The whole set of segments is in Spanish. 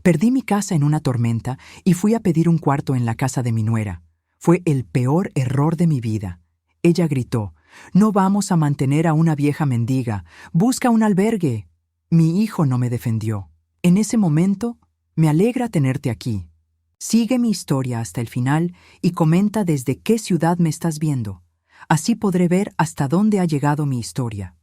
Perdí mi casa en una tormenta y fui a pedir un cuarto en la casa de mi nuera. Fue el peor error de mi vida. Ella gritó: «No vamos a mantener a una vieja mendiga. Busca un albergue». Mi hijo no me defendió. En ese momento, me alegra tenerte aquí. Sigue mi historia hasta el final y comenta desde qué ciudad me estás viendo. Así podré ver hasta dónde ha llegado mi historia.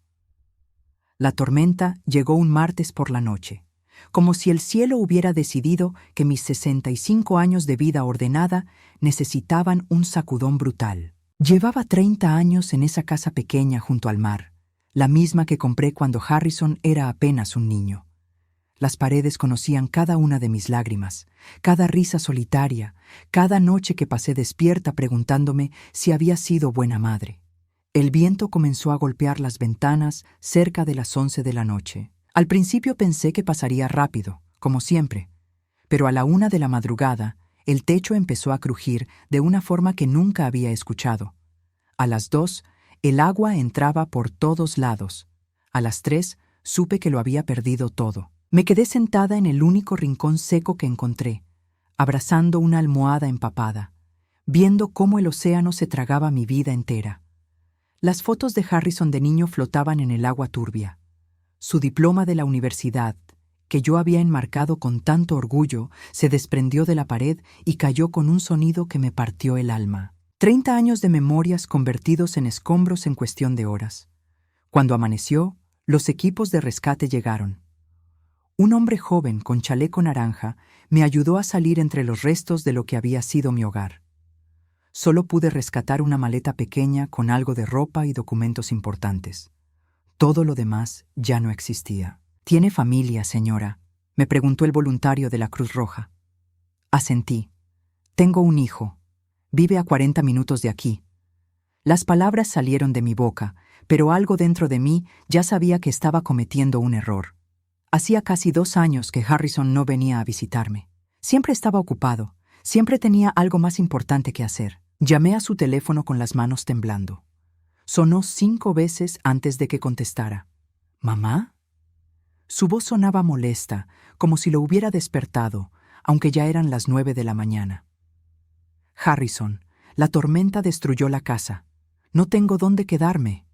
La tormenta llegó un martes por la noche, como si el cielo hubiera decidido que mis 65 años de vida ordenada necesitaban un sacudón brutal. Llevaba 30 años en esa casa pequeña junto al mar, la misma que compré cuando Harrison era apenas un niño. Las paredes conocían cada una de mis lágrimas, cada risa solitaria, cada noche que pasé despierta preguntándome si había sido buena madre. El viento comenzó a golpear las ventanas cerca de las 11 de la noche. Al principio pensé que pasaría rápido, como siempre, pero a la 1 de la madrugada, el techo empezó a crujir de una forma que nunca había escuchado. A las 2, el agua entraba por todos lados. A las 3, supe que lo había perdido todo. Me quedé sentada en el único rincón seco que encontré, abrazando una almohada empapada, viendo cómo el océano se tragaba mi vida entera. Las fotos de Harrison de niño flotaban en el agua turbia. Su diploma de la universidad, que yo había enmarcado con tanto orgullo, se desprendió de la pared y cayó con un sonido que me partió el alma. 30 años de memorias convertidos en escombros en cuestión de horas. Cuando amaneció, los equipos de rescate llegaron. Un hombre joven con chaleco naranja me ayudó a salir entre los restos de lo que había sido mi hogar. Solo pude rescatar una maleta pequeña con algo de ropa y documentos importantes. Todo lo demás ya no existía. «¿Tiene familia, señora?», me preguntó el voluntario de la Cruz Roja. Asentí. «Tengo un hijo. Vive a 40 minutos de aquí». Las palabras salieron de mi boca, pero algo dentro de mí ya sabía que estaba cometiendo un error. Hacía casi 2 años que Harrison no venía a visitarme. Siempre estaba ocupado, siempre tenía algo más importante que hacer. Llamé a su teléfono con las manos temblando. Sonó 5 veces antes de que contestara. «¿Mamá?». Su voz sonaba molesta, como si lo hubiera despertado, aunque ya eran las 9 de la mañana. «Harrison, la tormenta destruyó la casa. No tengo dónde quedarme».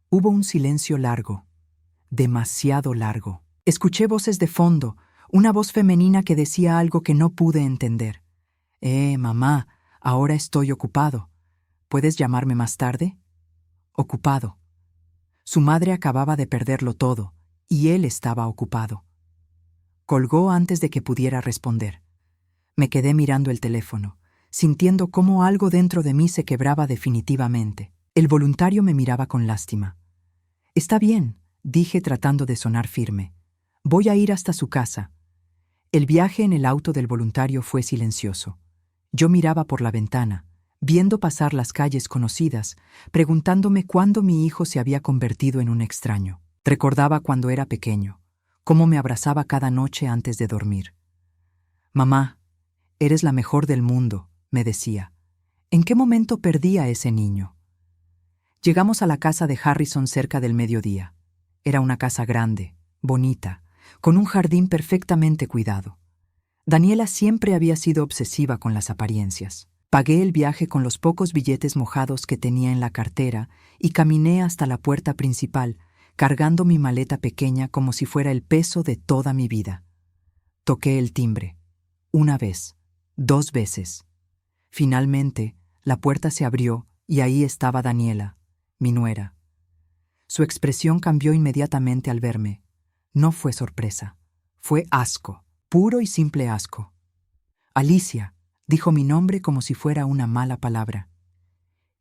Hubo un silencio largo, demasiado largo. Escuché voces de fondo, una voz femenina que decía algo que no pude entender. Mamá, ahora estoy ocupado. ¿Puedes llamarme más tarde?» Ocupado. Su madre acababa de perderlo todo, y él estaba ocupado. Colgó antes de que pudiera responder. Me quedé mirando el teléfono, sintiendo cómo algo dentro de mí se quebraba definitivamente. El voluntario me miraba con lástima. «Está bien», dije tratando de sonar firme. «Voy a ir hasta su casa». El viaje en el auto del voluntario fue silencioso. Yo miraba por la ventana, viendo pasar las calles conocidas, preguntándome cuándo mi hijo se había convertido en un extraño. Recordaba cuando era pequeño, cómo me abrazaba cada noche antes de dormir. «Mamá, eres la mejor del mundo», me decía. ¿En qué momento perdí a ese niño? Llegamos a la casa de Harrison cerca del mediodía. Era una casa grande, bonita, con un jardín perfectamente cuidado. Daniela siempre había sido obsesiva con las apariencias. Pagué el viaje con los pocos billetes mojados que tenía en la cartera y caminé hasta la puerta principal, cargando mi maleta pequeña como si fuera el peso de toda mi vida. Toqué el timbre. 1 vez, 2 veces. Finalmente, la puerta se abrió y ahí estaba Daniela, mi nuera. Su expresión cambió inmediatamente al verme. No fue sorpresa, fue asco, puro y simple asco. «Alicia», dijo mi nombre como si fuera una mala palabra.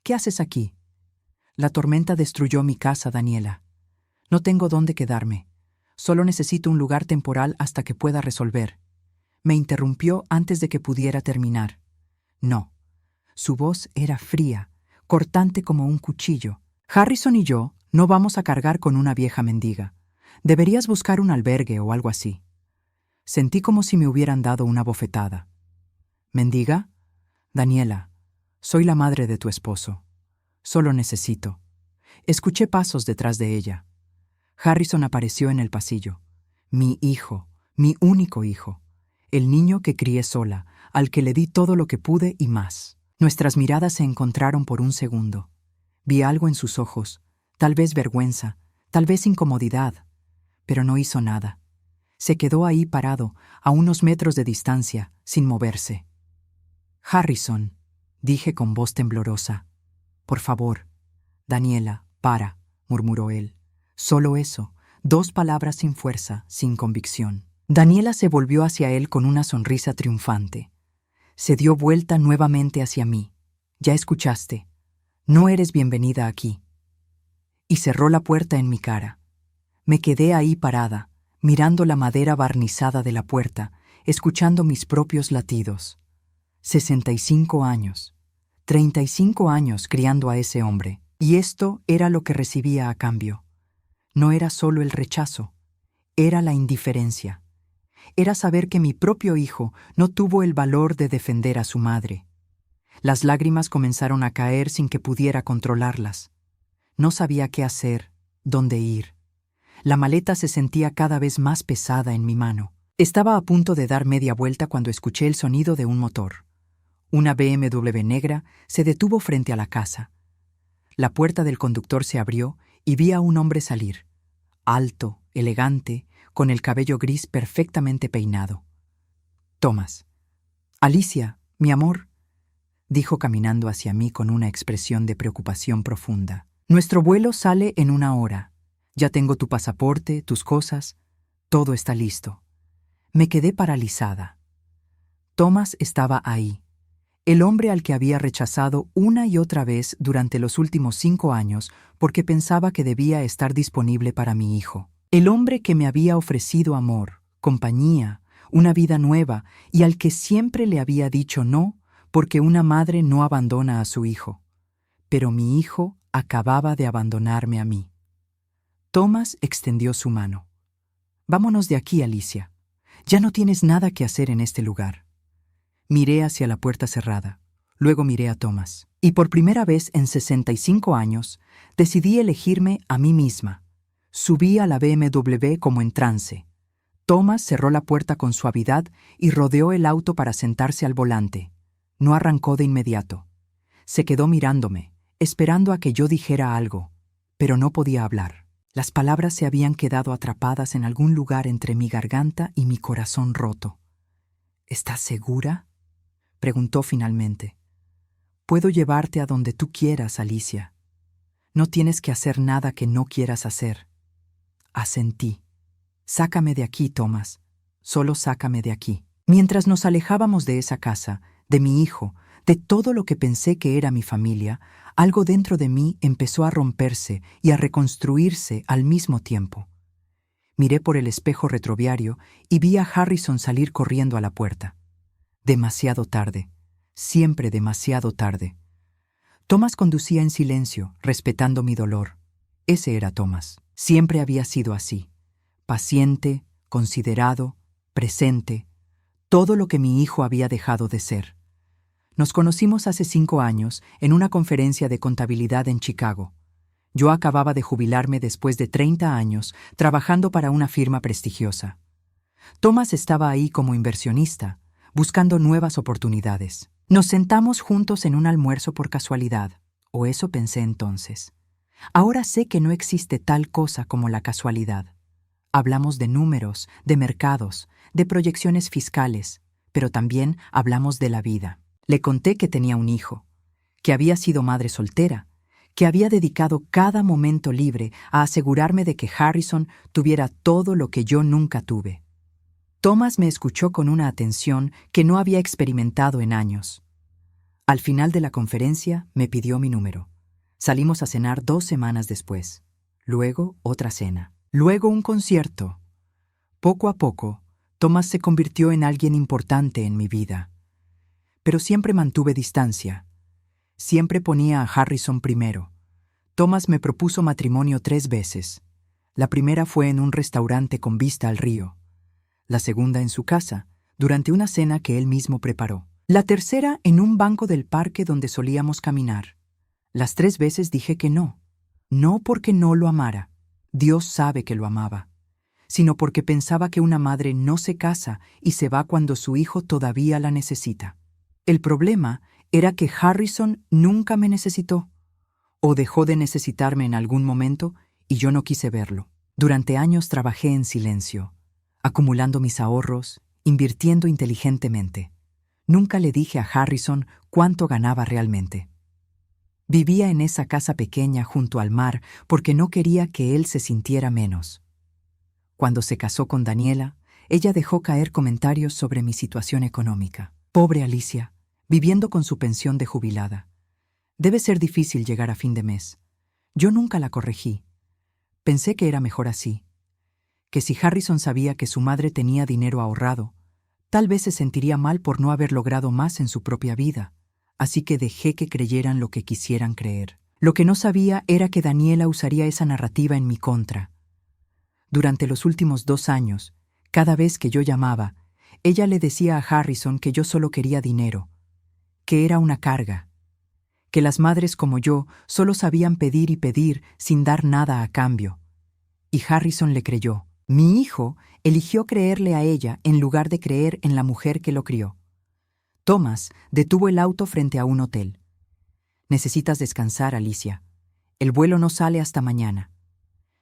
«¿Qué haces aquí?» «La tormenta destruyó mi casa, Daniela. No tengo dónde quedarme. Solo necesito un lugar temporal hasta que pueda resolver». Me interrumpió antes de que pudiera terminar. «No». Su voz era fría, cortante como un cuchillo. «Harrison y yo no vamos a cargar con una vieja mendiga. Deberías buscar un albergue o algo así». Sentí como si me hubieran dado una bofetada. «¿Mendiga? Daniela, soy la madre de tu esposo. Solo necesito». Escuché pasos detrás de ella. Harrison apareció en el pasillo. Mi hijo, mi único hijo. el niño que crié sola, al que le di todo lo que pude y más. Nuestras miradas se encontraron por un segundo. Vi algo en sus ojos, tal vez vergüenza, tal vez incomodidad, pero no hizo nada. Se quedó ahí parado, a unos metros de distancia, sin moverse. «Harrison», dije con voz temblorosa. «Por favor». «Daniela, para», murmuró él. Solo eso, 2 palabras sin fuerza, sin convicción. Daniela se volvió hacia él con una sonrisa triunfante. Se dio vuelta nuevamente hacia mí. «Ya escuchaste. No eres bienvenida aquí». Y cerró la puerta en mi cara. Me quedé ahí parada, mirando la madera barnizada de la puerta, escuchando mis propios latidos. 65 años. 35 años criando a ese hombre. Y esto era lo que recibía a cambio. No era solo el rechazo, era la indiferencia. Era saber que mi propio hijo no tuvo el valor de defender a su madre. Las lágrimas comenzaron a caer sin que pudiera controlarlas. No sabía qué hacer, dónde ir. La maleta se sentía cada vez más pesada en mi mano. Estaba a punto de dar media vuelta cuando escuché el sonido de un motor. Una BMW negra se detuvo frente a la casa. La puerta del conductor se abrió y vi a un hombre salir, alto, elegante, con el cabello gris perfectamente peinado. «Thomas». «Alicia, mi amor», dijo caminando hacia mí con una expresión de preocupación profunda. «Nuestro vuelo sale en 1 hora. Ya tengo tu pasaporte, tus cosas. Todo está listo». Me quedé paralizada. Thomas estaba ahí. El hombre al que había rechazado una y otra vez durante los últimos 5 años porque pensaba que debía estar disponible para mi hijo. El hombre que me había ofrecido amor, compañía, una vida nueva y al que siempre le había dicho no porque una madre no abandona a su hijo. Pero mi hijo acababa de abandonarme a mí. Thomas extendió su mano. «Vámonos de aquí, Alicia. Ya no tienes nada que hacer en este lugar». Miré hacia la puerta cerrada. Luego miré a Thomas. Y por primera vez en 65 años, decidí elegirme a mí misma. Subí a la BMW como en trance. Thomas cerró la puerta con suavidad y rodeó el auto para sentarse al volante. No arrancó de inmediato. Se quedó mirándome, esperando a que yo dijera algo, pero no podía hablar. Las palabras se habían quedado atrapadas en algún lugar entre mi garganta y mi corazón roto. «¿Estás segura?», preguntó finalmente. «Puedo llevarte a donde tú quieras, Alicia. No tienes que hacer nada que no quieras hacer». Asentí. «Sácame de aquí, Thomas. Solo sácame de aquí». Mientras nos alejábamos de esa casa, de mi hijo, de todo lo que pensé que era mi familia, algo dentro de mí empezó a romperse y a reconstruirse al mismo tiempo. Miré por el espejo retroviario y vi a Harrison salir corriendo a la puerta. Demasiado tarde, siempre demasiado tarde. Thomas conducía en silencio, respetando mi dolor. Ese era Thomas. Siempre había sido así. Paciente, considerado, presente. Todo lo que mi hijo había dejado de ser. Nos conocimos hace 5 años en una conferencia de contabilidad en Chicago. Yo acababa de jubilarme después de 30 años trabajando para una firma prestigiosa. Thomas estaba ahí como inversionista, buscando nuevas oportunidades. Nos sentamos juntos en un almuerzo por casualidad, o eso pensé entonces. Ahora sé que no existe tal cosa como la casualidad. Hablamos de números, de mercados, de proyecciones fiscales, pero también hablamos de la vida. Le conté que tenía un hijo, que había sido madre soltera, que había dedicado cada momento libre a asegurarme de que Harrison tuviera todo lo que yo nunca tuve. Thomas me escuchó con una atención que no había experimentado en años. Al final de la conferencia me pidió mi número. Salimos a cenar 2 semanas después. Luego otra cena. Luego un concierto. Poco a poco, Thomas se convirtió en alguien importante en mi vida. Pero siempre mantuve distancia. Siempre ponía a Harrison primero. Thomas me propuso matrimonio 3 veces. La primera fue en un restaurante con vista al río. La segunda en su casa, durante una cena que él mismo preparó. La tercera en un banco del parque donde solíamos caminar. Las 3 veces dije que no. No porque no lo amara. Dios sabe que lo amaba. sino porque pensaba que una madre no se casa y se va cuando su hijo todavía la necesita. El problema era que Harrison nunca me necesitó, o dejó de necesitarme en algún momento y yo no quise verlo. Durante años trabajé en silencio, acumulando mis ahorros, invirtiendo inteligentemente. Nunca le dije a Harrison cuánto ganaba realmente. Vivía en esa casa pequeña junto al mar porque no quería que él se sintiera menos. Cuando se casó con Daniela, ella dejó caer comentarios sobre mi situación económica. Pobre Alicia, viviendo con su pensión de jubilada. Debe ser difícil llegar a fin de mes. Yo nunca la corregí. Pensé que era mejor así. Que si Harrison sabía que su madre tenía dinero ahorrado, tal vez se sentiría mal por no haber logrado más en su propia vida, así que dejé que creyeran lo que quisieran creer. Lo que no sabía era que Daniela usaría esa narrativa en mi contra. Durante los últimos 2 años, cada vez que yo llamaba, ella le decía a Harrison que yo solo quería dinero, que era una carga, que las madres como yo solo sabían pedir y pedir sin dar nada a cambio. Y Harrison le creyó. Mi hijo eligió creerle a ella en lugar de creer en la mujer que lo crió. Thomas detuvo el auto frente a un hotel. Necesitas descansar, Alicia. El vuelo no sale hasta mañana.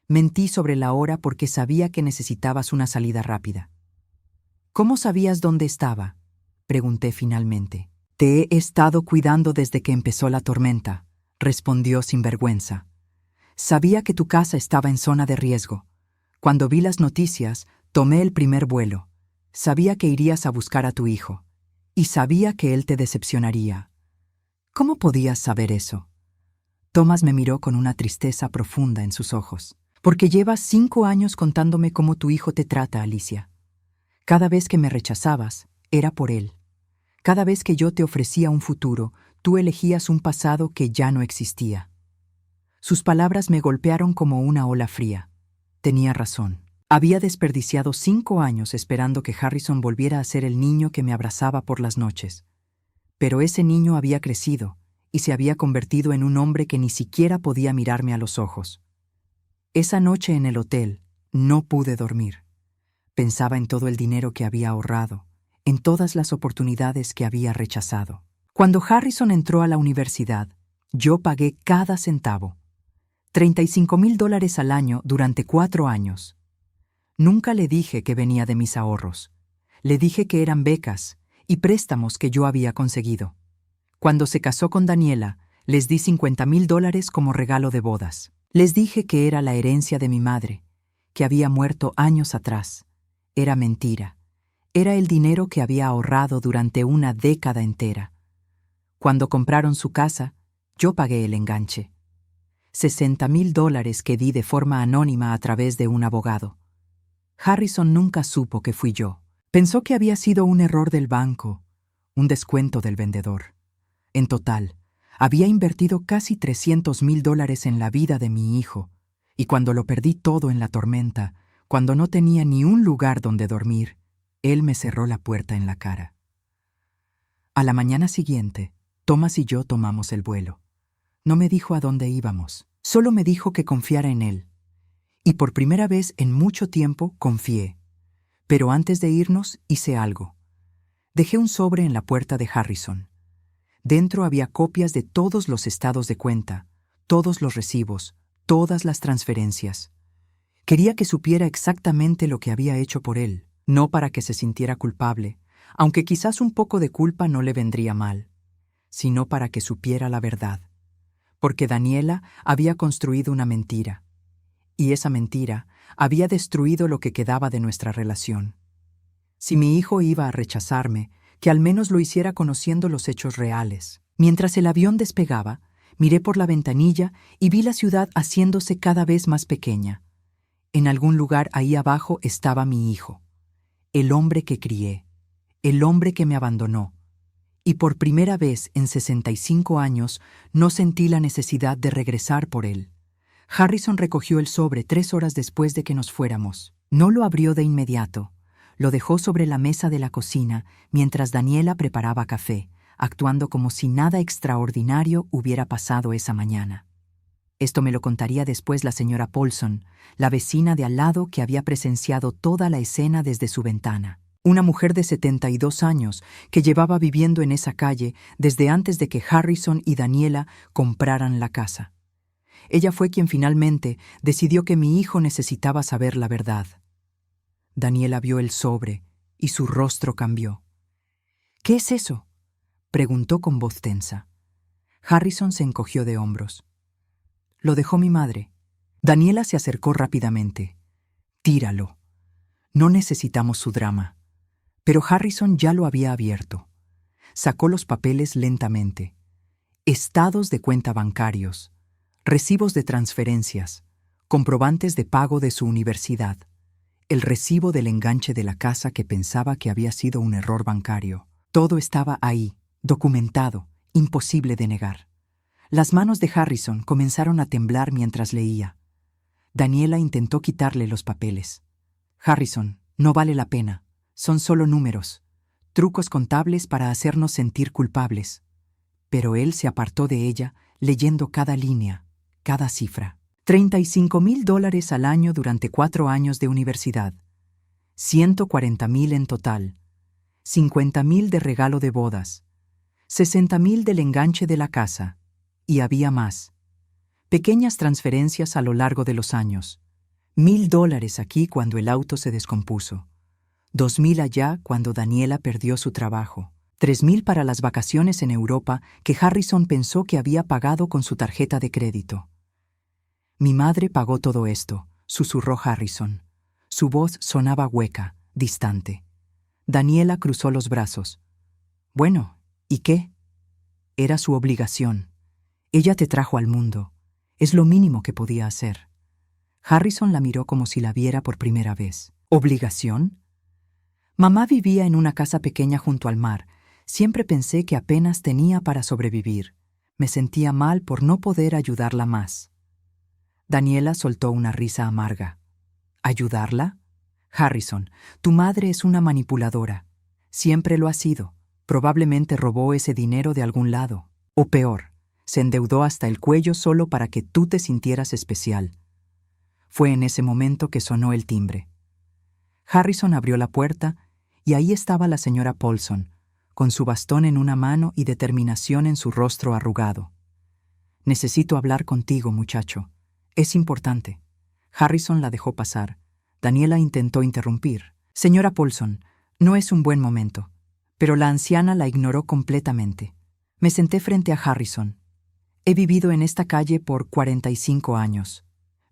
Mentí sobre la hora porque sabía que necesitabas una salida rápida. ¿Cómo sabías dónde estaba?, pregunté finalmente. Te he estado cuidando desde que empezó la tormenta, respondió sin vergüenza. Sabía que tu casa estaba en zona de riesgo. Cuando vi las noticias, tomé el primer vuelo. Sabía que irías a buscar a tu hijo. Y sabía que él te decepcionaría. ¿Cómo podías saber eso? Thomas me miró con una tristeza profunda en sus ojos. Porque llevas 5 años contándome cómo tu hijo te trata, Alicia. Cada vez que me rechazabas, era por él. Cada vez que yo te ofrecía un futuro, tú elegías un pasado que ya no existía. Sus palabras me golpearon como una ola fría. Tenía razón. Había desperdiciado 5 años esperando que Harrison volviera a ser el niño que me abrazaba por las noches. Pero ese niño había crecido y se había convertido en un hombre que ni siquiera podía mirarme a los ojos. Esa noche en el hotel no pude dormir. Pensaba en todo el dinero que había ahorrado, en todas las oportunidades que había rechazado. Cuando Harrison entró a la universidad, yo pagué cada centavo. $35,000 al año durante 4 años. Nunca le dije que venía de mis ahorros. Le dije que eran becas y préstamos que yo había conseguido. Cuando se casó con Daniela, les di $50,000 como regalo de bodas. Les dije que era la herencia de mi madre, que había muerto años atrás. Era mentira. Era el dinero que había ahorrado durante una década entera. Cuando compraron su casa, yo pagué el enganche. $60,000 que di de forma anónima a través de un abogado. Harrison nunca supo que fui yo. Pensó que había sido un error del banco, un descuento del vendedor. En total, había invertido casi $300,000 en la vida de mi hijo, y cuando lo perdí todo en la tormenta, cuando no tenía ni un lugar donde dormir, él me cerró la puerta en la cara. A la mañana siguiente, Thomas y yo tomamos el vuelo. No me dijo a dónde íbamos, solo me dijo que confiara en él. Y por primera vez en mucho tiempo confié. Pero antes de irnos hice algo. Dejé un sobre en la puerta de Harrison. Dentro había copias de todos los estados de cuenta, todos los recibos, todas las transferencias. Quería que supiera exactamente lo que había hecho por él, no para que se sintiera culpable, aunque quizás un poco de culpa no le vendría mal, sino para que supiera la verdad. Porque Daniela había construido una mentira, y esa mentira había destruido lo que quedaba de nuestra relación. Si mi hijo iba a rechazarme, que al menos lo hiciera conociendo los hechos reales. Mientras el avión despegaba, miré por la ventanilla y vi la ciudad haciéndose cada vez más pequeña. En algún lugar ahí abajo estaba mi hijo, el hombre que crié, el hombre que me abandonó. Y por primera vez en 65 años no sentí la necesidad de regresar por él. Harrison recogió el sobre 3 horas después de que nos fuéramos. No lo abrió de inmediato. Lo dejó sobre la mesa de la cocina mientras Daniela preparaba café, actuando como si nada extraordinario hubiera pasado esa mañana. Esto me lo contaría después la señora Paulson, la vecina de al lado que había presenciado toda la escena desde su ventana. Una mujer de 72 años que llevaba viviendo en esa calle desde antes de que Harrison y Daniela compraran la casa. Ella fue quien finalmente decidió que mi hijo necesitaba saber la verdad. Daniela vio el sobre y su rostro cambió. «¿Qué es eso?», preguntó con voz tensa. Harrison se encogió de hombros. «Lo dejó mi madre». Daniela se acercó rápidamente. «Tíralo. No necesitamos su drama». Pero Harrison ya lo había abierto. Sacó los papeles lentamente. Estados de cuenta bancarios, recibos de transferencias, comprobantes de pago de su universidad, el recibo del enganche de la casa que pensaba que había sido un error bancario. Todo estaba ahí, documentado, imposible de negar. Las manos de Harrison comenzaron a temblar mientras leía. Daniela intentó quitarle los papeles. «Harrison, no vale la pena. Son solo números, trucos contables para hacernos sentir culpables». Pero él se apartó de ella, leyendo cada línea, cada cifra. $35,000 al año durante 4 años de universidad. 140,000 en total. 50,000 de regalo de bodas. 60,000 del enganche de la casa. Y había más. Pequeñas transferencias a lo largo de los años. $1,000 aquí cuando el auto se descompuso. 2,000 allá cuando Daniela perdió su trabajo. 3,000 para las vacaciones en Europa que Harrison pensó que había pagado con su tarjeta de crédito. «Mi madre pagó todo esto», susurró Harrison. Su voz sonaba hueca, distante. Daniela cruzó los brazos. «Bueno, ¿y qué?» «Era su obligación. Ella te trajo al mundo. Es lo mínimo que podía hacer». Harrison la miró como si la viera por primera vez. «¿Obligación?» «Mamá vivía en una casa pequeña junto al mar. Siempre pensé que apenas tenía para sobrevivir. Me sentía mal por no poder ayudarla más». Daniela soltó una risa amarga. «¿Ayudarla? Harrison, tu madre es una manipuladora. Siempre lo ha sido. Probablemente robó ese dinero de algún lado. O peor, se endeudó hasta el cuello solo para que tú te sintieras especial». Fue en ese momento que sonó el timbre. Harrison abrió la puerta y ahí estaba la señora Paulson, con su bastón en una mano y determinación en su rostro arrugado. «Necesito hablar contigo, muchacho. Es importante». Harrison la dejó pasar. Daniela intentó interrumpir. «Señora Paulson, no es un buen momento». Pero la anciana la ignoró completamente. Me senté frente a Harrison. «He vivido en esta calle por 45 años.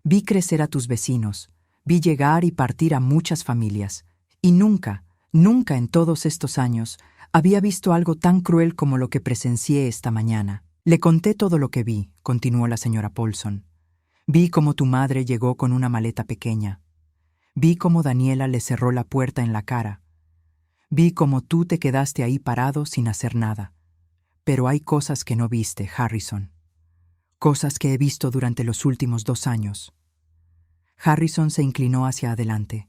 Vi crecer a tus vecinos, vi llegar y partir a muchas familias, y nunca en todos estos años había visto algo tan cruel como lo que presencié esta mañana». «Le conté todo lo que vi», continuó la señora Paulson. «Vi cómo tu madre llegó con una maleta pequeña. Vi cómo Daniela le cerró la puerta en la cara. Vi cómo tú te quedaste ahí parado sin hacer nada. Pero hay cosas que no viste, Harrison. Cosas que he visto durante los últimos 2 años». Harrison se inclinó hacia adelante.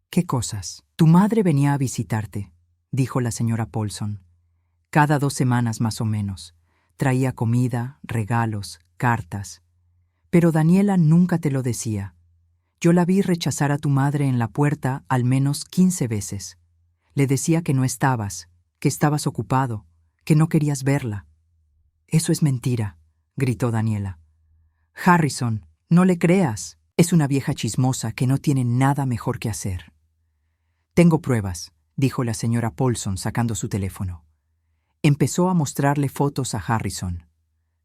«¿Qué cosas?» «Tu madre venía a visitarte», dijo la señora Paulson. «Cada 2 semanas más o menos. Traía comida, regalos, cartas. Pero Daniela nunca te lo decía. Yo la vi rechazar a tu madre en la puerta al menos 15 veces. Le decía que no estabas, que estabas ocupado, que no querías verla». «Eso es mentira», gritó Daniela. «Harrison, no le creas. Es una vieja chismosa que no tiene nada mejor que hacer». «Tengo pruebas», dijo la señora Paulson sacando su teléfono. Empezó a mostrarle fotos a Harrison.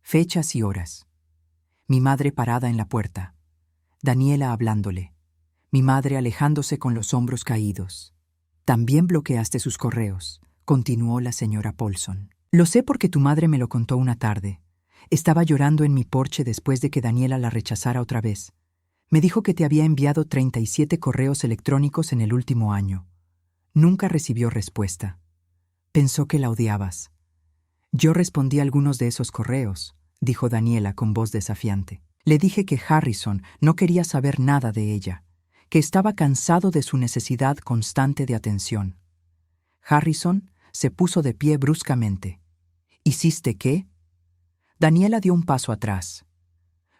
Fechas y horas. Mi madre parada en la puerta. Daniela hablándole. Mi madre alejándose con los hombros caídos. «También bloqueaste sus correos», continuó la señora Paulson. «Lo sé porque tu madre me lo contó una tarde. Estaba llorando en mi porche después de que Daniela la rechazara otra vez. Me dijo que te había enviado 37 correos electrónicos en el último año. Nunca recibió respuesta. Pensó que la odiabas». «Yo respondí a algunos de esos correos», dijo Daniela con voz desafiante. «Le dije que Harrison no quería saber nada de ella, que estaba cansado de su necesidad constante de atención». Harrison se puso de pie bruscamente. «¿Hiciste qué?» Daniela dio un paso atrás.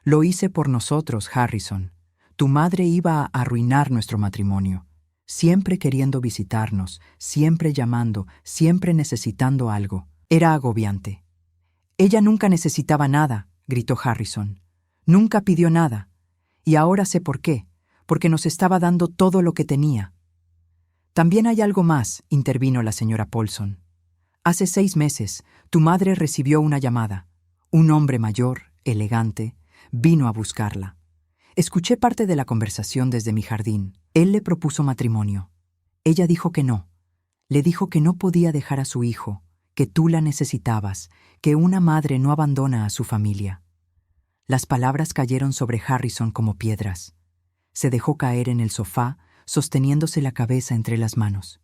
Lo hice por nosotros, Harrison. Tu madre iba a arruinar nuestro matrimonio. Siempre queriendo visitarnos, siempre llamando, siempre necesitando algo. Era agobiante. Ella nunca necesitaba nada, gritó Harrison. Nunca pidió nada. Y ahora sé por qué. Porque nos estaba dando todo lo que tenía. También hay algo más, intervino la señora Paulson. Hace 6 meses, tu madre recibió una llamada. Un hombre mayor, elegante, vino a buscarla. Escuché parte de la conversación desde mi jardín. Él le propuso matrimonio. Ella dijo que no. Le dijo que no podía dejar a su hijo, que tú la necesitabas, que una madre no abandona a su familia. Las palabras cayeron sobre Harrison como piedras. Se dejó caer en el sofá, sosteniéndose la cabeza entre las manos.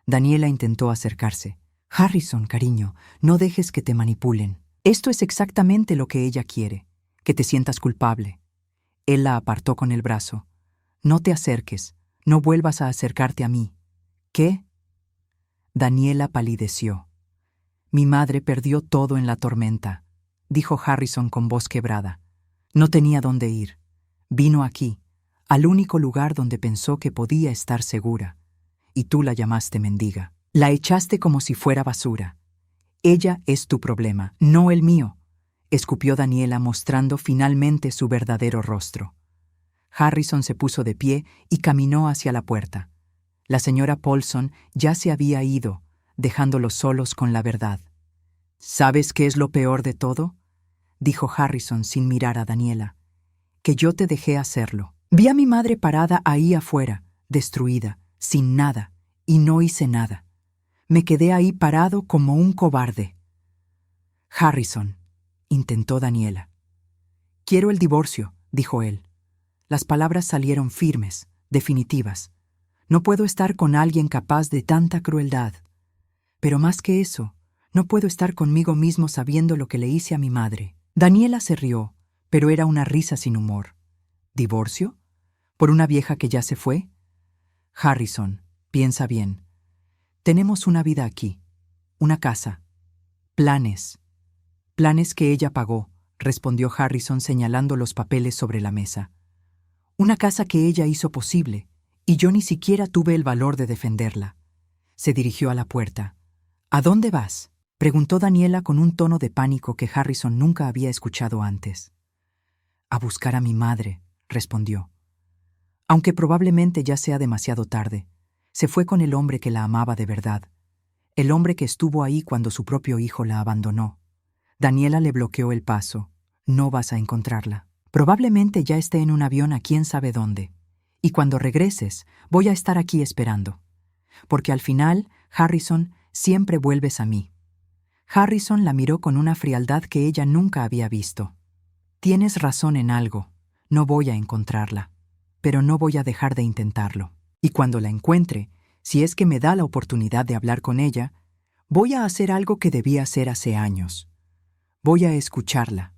Daniela intentó acercarse. Harrison, cariño, no dejes que te manipulen. Esto es exactamente lo que ella quiere, que te sientas culpable. Él la apartó con el brazo. No te acerques, no vuelvas a acercarte a mí. ¿Qué? Daniela palideció. Mi madre perdió todo en la tormenta, dijo Harrison con voz quebrada. No tenía dónde ir. Vino aquí, al único lugar donde pensó que podía estar segura. Y tú la llamaste mendiga. La echaste como si fuera basura. Ella es tu problema, no el mío, escupió Daniela mostrando finalmente su verdadero rostro. Harrison se puso de pie y caminó hacia la puerta. La señora Paulson ya se había ido, dejándolos solos con la verdad. ¿Sabes qué es lo peor de todo?, dijo Harrison sin mirar a Daniela. Que yo te dejé hacerlo. Vi a mi madre parada ahí afuera, destruida, sin nada, y no hice nada. Me quedé ahí parado como un cobarde. Harrison, intentó Daniela. Quiero el divorcio, dijo él. Las palabras salieron firmes, definitivas. No puedo estar con alguien capaz de tanta crueldad. Pero más que eso, no puedo estar conmigo mismo sabiendo lo que le hice a mi madre. Daniela se rió, pero era una risa sin humor. ¿Divorcio? ¿Por una vieja que ya se fue? Harrison, piensa bien. Tenemos una vida aquí, una casa, planes. Planes que ella pagó, respondió Harrison señalando los papeles sobre la mesa. Una casa que ella hizo posible, y yo ni siquiera tuve el valor de defenderla. Se dirigió a la puerta. ¿A dónde vas?, preguntó Daniela con un tono de pánico que Harrison nunca había escuchado antes. A buscar a mi madre, respondió. Aunque probablemente ya sea demasiado tarde, se fue con el hombre que la amaba de verdad, el hombre que estuvo ahí cuando su propio hijo la abandonó. Daniela le bloqueó el paso. No vas a encontrarla. Probablemente ya esté en un avión a quién sabe dónde. Y cuando regreses, voy a estar aquí esperando. Porque al final, Harrison, siempre vuelves a mí. Harrison la miró con una frialdad que ella nunca había visto. Tienes razón en algo. No voy a encontrarla. Pero no voy a dejar de intentarlo. Y cuando la encuentre, si es que me da la oportunidad de hablar con ella, voy a hacer algo que debí hacer hace años. Voy a escucharla.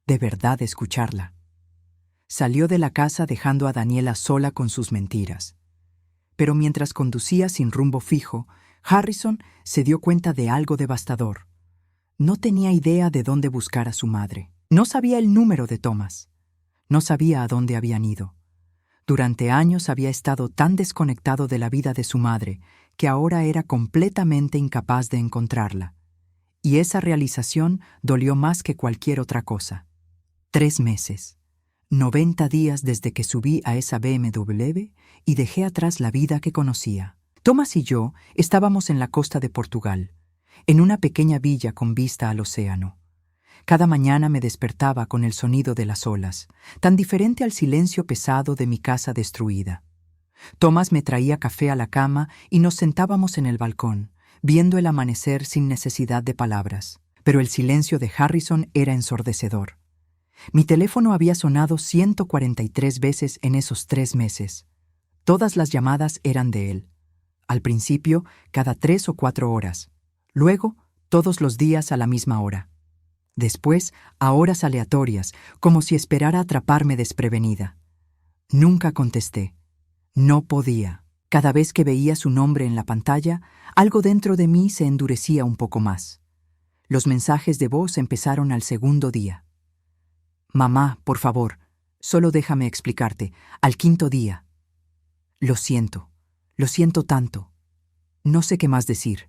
De verdad escucharla. Salió de la casa dejando a Daniela sola con sus mentiras. Pero mientras conducía sin rumbo fijo, Harrison se dio cuenta de algo devastador. No tenía idea de dónde buscar a su madre. No sabía el número de Thomas. No sabía a dónde habían ido. Durante años había estado tan desconectado de la vida de su madre que ahora era completamente incapaz de encontrarla. Y esa realización dolió más que cualquier otra cosa. 3 meses. 90 días desde que subí a esa BMW y dejé atrás la vida que conocía. Thomas y yo estábamos en la costa de Portugal, en una pequeña villa con vista al océano. Cada mañana me despertaba con el sonido de las olas, tan diferente al silencio pesado de mi casa destruida. Thomas me traía café a la cama y nos sentábamos en el balcón, viendo el amanecer sin necesidad de palabras. Pero el silencio de Harrison era ensordecedor. Mi teléfono había sonado 143 veces en esos 3 meses. Todas las llamadas eran de él. Al principio, cada 3 o 4 horas. Luego, todos los días a la misma hora. Después, a horas aleatorias, como si esperara atraparme desprevenida. Nunca contesté. No podía. Cada vez que veía su nombre en la pantalla, algo dentro de mí se endurecía un poco más. Los mensajes de voz empezaron al segundo día. Mamá, por favor, solo déjame explicarte. Al quinto día. Lo siento tanto. No sé qué más decir.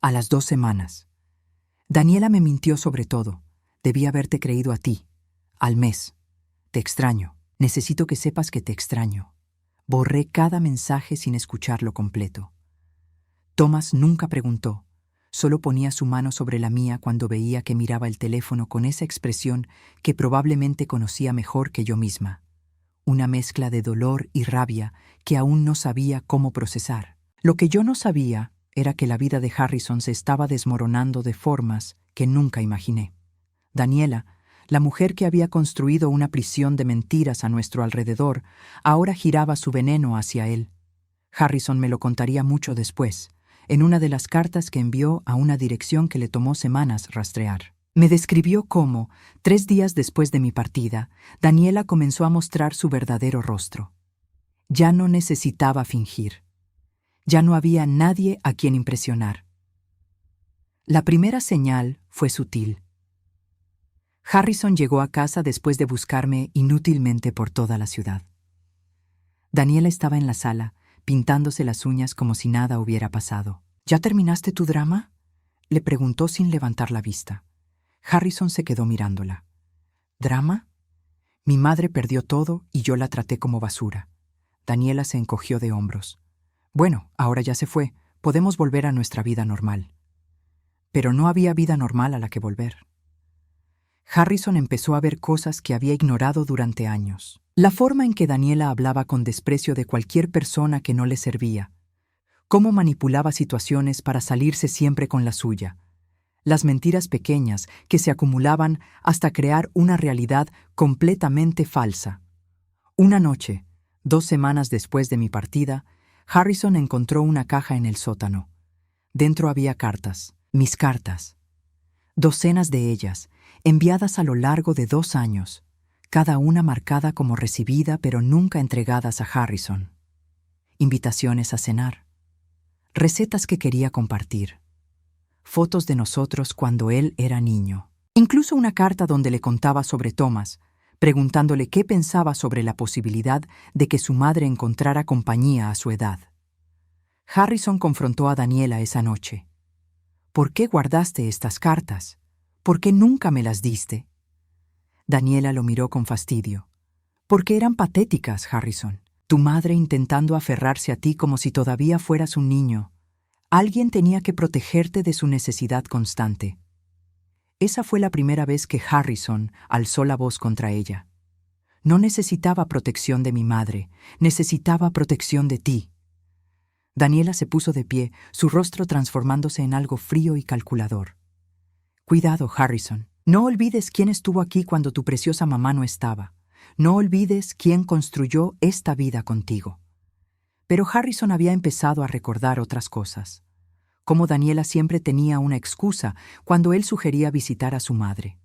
A las 2 semanas. Daniela me mintió sobre todo. Debí haberte creído a ti. Al mes. Te extraño. Necesito que sepas que te extraño. Borré cada mensaje sin escucharlo completo. Thomas nunca preguntó. Solo ponía su mano sobre la mía cuando veía que miraba el teléfono con esa expresión que probablemente conocía mejor que yo misma. Una mezcla de dolor y rabia que aún no sabía cómo procesar. Lo que yo no sabía era que la vida de Harrison se estaba desmoronando de formas que nunca imaginé. Daniela, la mujer que había construido una prisión de mentiras a nuestro alrededor, ahora giraba su veneno hacia él. Harrison me lo contaría mucho después, en una de las cartas que envió a una dirección que le tomó semanas rastrear. Me describió cómo, 3 días después de mi partida, Daniela comenzó a mostrar su verdadero rostro. Ya no necesitaba fingir. Ya no había nadie a quien impresionar. La primera señal fue sutil. Harrison llegó a casa después de buscarme inútilmente por toda la ciudad. Daniela estaba en la sala, pintándose las uñas como si nada hubiera pasado. ¿Ya terminaste tu drama?, le preguntó sin levantar la vista. Harrison se quedó mirándola. ¿Drama? Mi madre perdió todo y yo la traté como basura. Daniela se encogió de hombros. Bueno, ahora ya se fue. Podemos volver a nuestra vida normal. Pero no había vida normal a la que volver. Harrison empezó a ver cosas que había ignorado durante años. La forma en que Daniela hablaba con desprecio de cualquier persona que no le servía. Cómo manipulaba situaciones para salirse siempre con la suya. Las mentiras pequeñas que se acumulaban hasta crear una realidad completamente falsa. Una noche, 2 semanas después de mi partida, Harrison encontró una caja en el sótano. Dentro había cartas, mis cartas. Docenas de ellas, enviadas a lo largo de 2 años, cada una marcada como recibida pero nunca entregadas a Harrison. Invitaciones a cenar. Recetas que quería compartir. Fotos de nosotros cuando él era niño. Incluso una carta donde le contaba sobre Thomas, preguntándole qué pensaba sobre la posibilidad de que su madre encontrara compañía a su edad. Harrison confrontó a Daniela esa noche. ¿Por qué guardaste estas cartas? ¿Por qué nunca me las diste? Daniela lo miró con fastidio. Porque eran patéticas, Harrison. Tu madre intentando aferrarse a ti como si todavía fueras un niño. Alguien tenía que protegerte de su necesidad constante. Esa fue la primera vez que Harrison alzó la voz contra ella. No necesitaba protección de mi madre, necesitaba protección de ti. Daniela se puso de pie, su rostro transformándose en algo frío y calculador. Cuidado, Harrison. No olvides quién estuvo aquí cuando tu preciosa mamá no estaba. No olvides quién construyó esta vida contigo. Pero Harrison había empezado a recordar otras cosas. Cómo Daniela siempre tenía una excusa cuando él sugería visitar a su madre.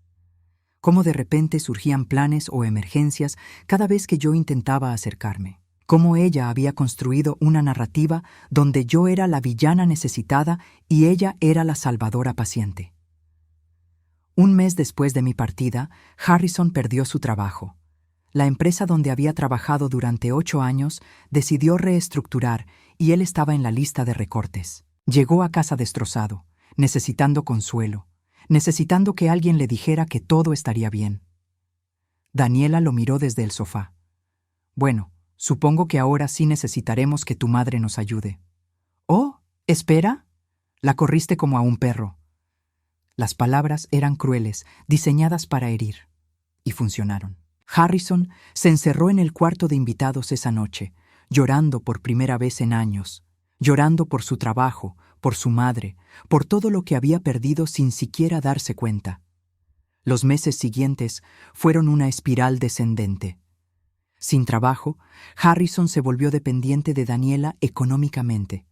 Cómo de repente surgían planes o emergencias cada vez que yo intentaba acercarme. Cómo ella había construido una narrativa donde yo era la villana necesitada y ella era la salvadora paciente. Un mes después de mi partida, Harrison perdió su trabajo. La empresa donde había trabajado durante 8 años decidió reestructurar y él estaba en la lista de recortes. Llegó a casa destrozado, necesitando consuelo, necesitando que alguien le dijera que todo estaría bien. Daniela lo miró desde el sofá. Bueno, supongo que ahora sí necesitaremos que tu madre nos ayude. Oh, espera. La corriste como a un perro. Las palabras eran crueles, diseñadas para herir. Y funcionaron. Harrison se encerró en el cuarto de invitados esa noche, llorando por primera vez en años, llorando por su trabajo, por su madre, por todo lo que había perdido sin siquiera darse cuenta. Los meses siguientes fueron una espiral descendente. Sin trabajo, Harrison se volvió dependiente de Daniela económicamente.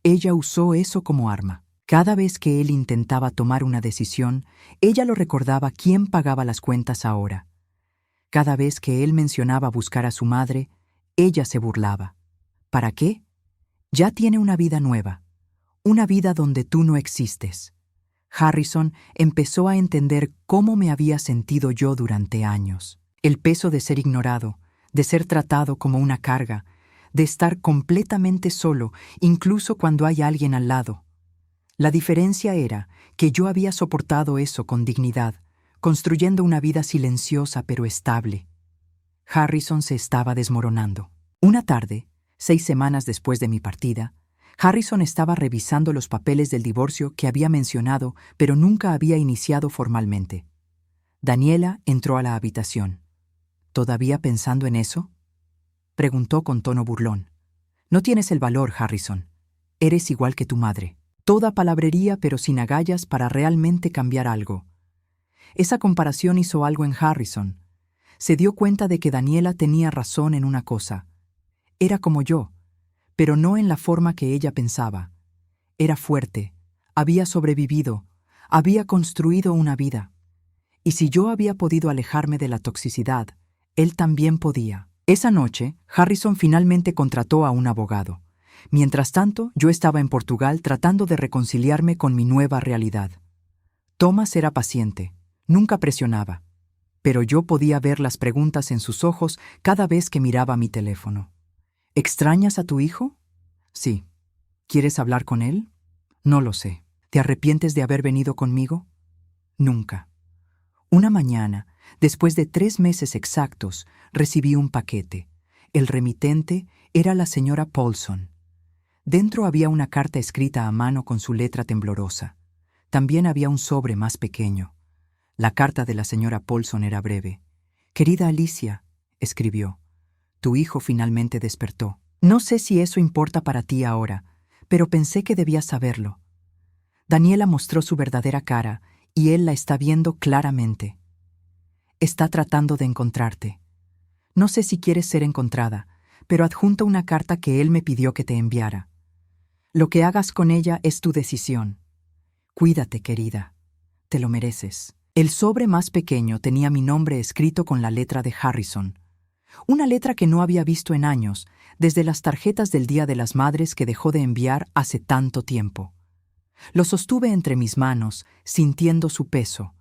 Ella usó eso como arma. Cada vez que él intentaba tomar una decisión, ella lo recordaba quién pagaba las cuentas ahora. Cada vez que él mencionaba buscar a su madre, ella se burlaba. ¿Para qué? Ya tiene una vida nueva, una vida donde tú no existes. Harrison empezó a entender cómo me había sentido yo durante años. El peso de ser ignorado, de ser tratado como una carga, de estar completamente solo, incluso cuando hay alguien al lado. La diferencia era que yo había soportado eso con dignidad, construyendo una vida silenciosa pero estable. Harrison se estaba desmoronando. Una tarde, 6 semanas después de mi partida, Harrison estaba revisando los papeles del divorcio que había mencionado, pero nunca había iniciado formalmente. Daniela entró a la habitación. ¿Todavía pensando en eso?, preguntó con tono burlón. No tienes el valor, Harrison. Eres igual que tu madre. Toda palabrería pero sin agallas para realmente cambiar algo. Esa comparación hizo algo en Harrison. Se dio cuenta de que Daniela tenía razón en una cosa. Era como yo, pero no en la forma que ella pensaba. Era fuerte, había sobrevivido, había construido una vida. Y si yo había podido alejarme de la toxicidad, él también podía. Esa noche, Harrison finalmente contrató a un abogado. Mientras tanto, yo estaba en Portugal tratando de reconciliarme con mi nueva realidad. Thomas era paciente, nunca presionaba, pero yo podía ver las preguntas en sus ojos cada vez que miraba mi teléfono. ¿Extrañas a tu hijo? Sí. ¿Quieres hablar con él? No lo sé. ¿Te arrepientes de haber venido conmigo? Nunca. Una mañana, después de 3 meses exactos, recibí un paquete. El remitente era la señora Paulson. Dentro había una carta escrita a mano con su letra temblorosa. También había un sobre más pequeño. La carta de la señora Paulson era breve. «Querida Alicia», escribió, «tu hijo finalmente despertó. No sé si eso importa para ti ahora, pero pensé que debías saberlo. Daniela mostró su verdadera cara y él la está viendo claramente. Está tratando de encontrarte. No sé si quieres ser encontrada, pero adjunto una carta que él me pidió que te enviara. Lo que hagas con ella es tu decisión. Cuídate, querida. Te lo mereces». El sobre más pequeño tenía mi nombre escrito con la letra de Harrison. Una letra que no había visto en años, desde las tarjetas del Día de las Madres que dejó de enviar hace tanto tiempo. Lo sostuve entre mis manos, sintiendo su peso.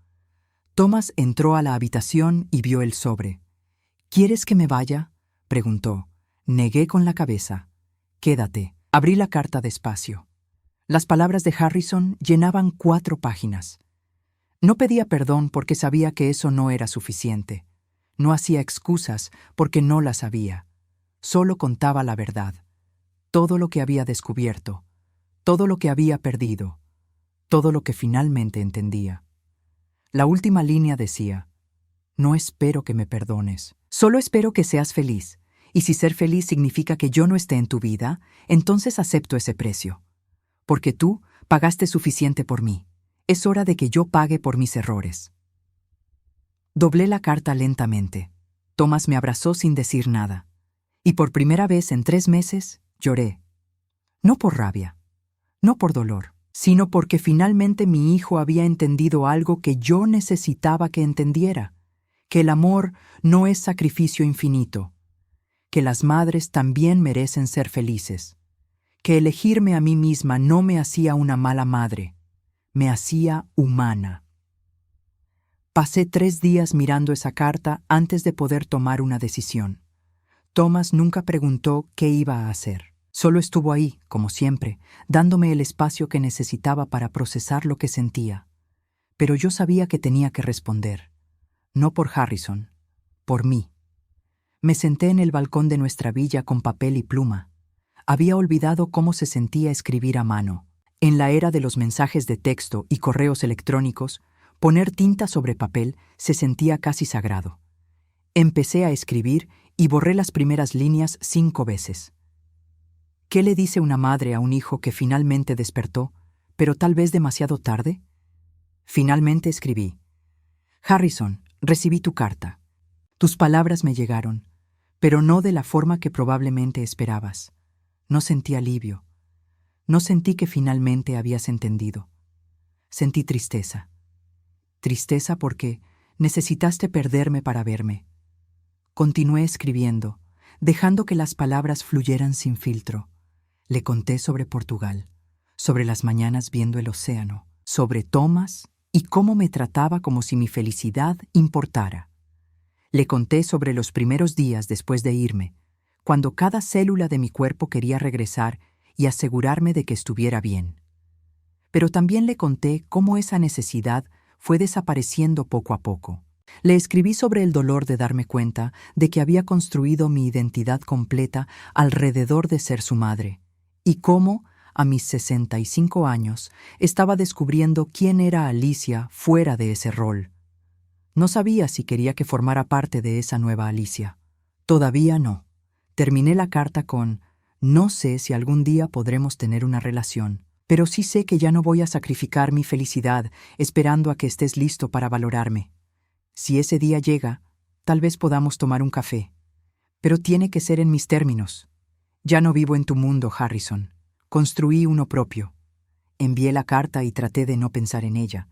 Thomas entró a la habitación y vio el sobre. «¿Quieres que me vaya?», preguntó. Negué con la cabeza. «Quédate». Abrí la carta despacio. Las palabras de Harrison llenaban 4 páginas. No pedía perdón porque sabía que eso no era suficiente. No hacía excusas porque no las sabía. Solo contaba la verdad. Todo lo que había descubierto. Todo lo que había perdido. Todo lo que finalmente entendía. La última línea decía: «No espero que me perdones. Solo espero que seas feliz. Y si ser feliz significa que yo no esté en tu vida, entonces acepto ese precio. Porque tú pagaste suficiente por mí. Es hora de que yo pague por mis errores». Doblé la carta lentamente. Thomas me abrazó sin decir nada. Y por primera vez en 3 meses, lloré. No por rabia, no por dolor, sino porque finalmente mi hijo había entendido algo que yo necesitaba que entendiera: que el amor no es sacrificio infinito, que las madres también merecen ser felices, que elegirme a mí misma no me hacía una mala madre, me hacía humana. Pasé 3 días mirando esa carta antes de poder tomar una decisión. Thomas nunca preguntó qué iba a hacer. Solo estuvo ahí, como siempre, dándome el espacio que necesitaba para procesar lo que sentía. Pero yo sabía que tenía que responder. No por Harrison, por mí. Me senté en el balcón de nuestra villa con papel y pluma. Había olvidado cómo se sentía escribir a mano. En la era de los mensajes de texto y correos electrónicos, poner tinta sobre papel se sentía casi sagrado. Empecé a escribir y borré las primeras líneas 5 veces. ¿Qué le dice una madre a un hijo que finalmente despertó, pero tal vez demasiado tarde? Finalmente escribí: «Harrison, recibí tu carta. Tus palabras me llegaron, pero no de la forma que probablemente esperabas. No sentí alivio. No sentí que finalmente habías entendido. Sentí tristeza. Tristeza porque necesitaste perderme para verme». Continué escribiendo, dejando que las palabras fluyeran sin filtro. Le conté sobre Portugal, sobre las mañanas viendo el océano, sobre Thomas y cómo me trataba como si mi felicidad importara. Le conté sobre los primeros días después de irme, cuando cada célula de mi cuerpo quería regresar y asegurarme de que estuviera bien. Pero también le conté cómo esa necesidad fue desapareciendo poco a poco. Le escribí sobre el dolor de darme cuenta de que había construido mi identidad completa alrededor de ser su madre, y cómo, a mis 65 años, estaba descubriendo quién era Alicia fuera de ese rol. No sabía si quería que formara parte de esa nueva Alicia. Todavía no. Terminé la carta con: no sé si algún día podremos tener una relación, pero sí sé que ya no voy a sacrificar mi felicidad esperando a que estés listo para valorarme. Si ese día llega, tal vez podamos tomar un café, pero tiene que ser en mis términos. Ya no vivo en tu mundo, Harrison. Construí uno propio. Envié la carta y traté de no pensar en ella.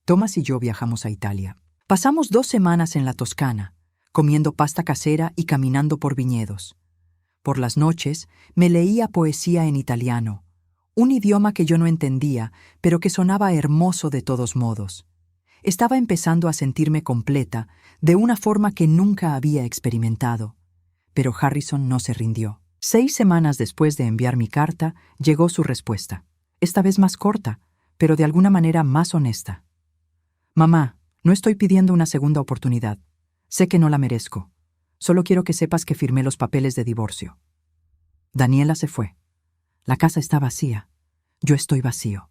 Thomas y yo viajamos a Italia. Pasamos 2 semanas en la Toscana, comiendo pasta casera y caminando por viñedos. Por las noches me leía poesía en italiano, un idioma que yo no entendía, pero que sonaba hermoso de todos modos. Estaba empezando a sentirme completa de una forma que nunca había experimentado. Pero Harrison no se rindió. 6 semanas después de enviar mi carta, llegó su respuesta. Esta vez más corta, pero de alguna manera más honesta. Mamá, no estoy pidiendo una segunda oportunidad. Sé que no la merezco. Solo quiero que sepas que firmé los papeles de divorcio. Daniela se fue. La casa está vacía. Yo estoy vacío.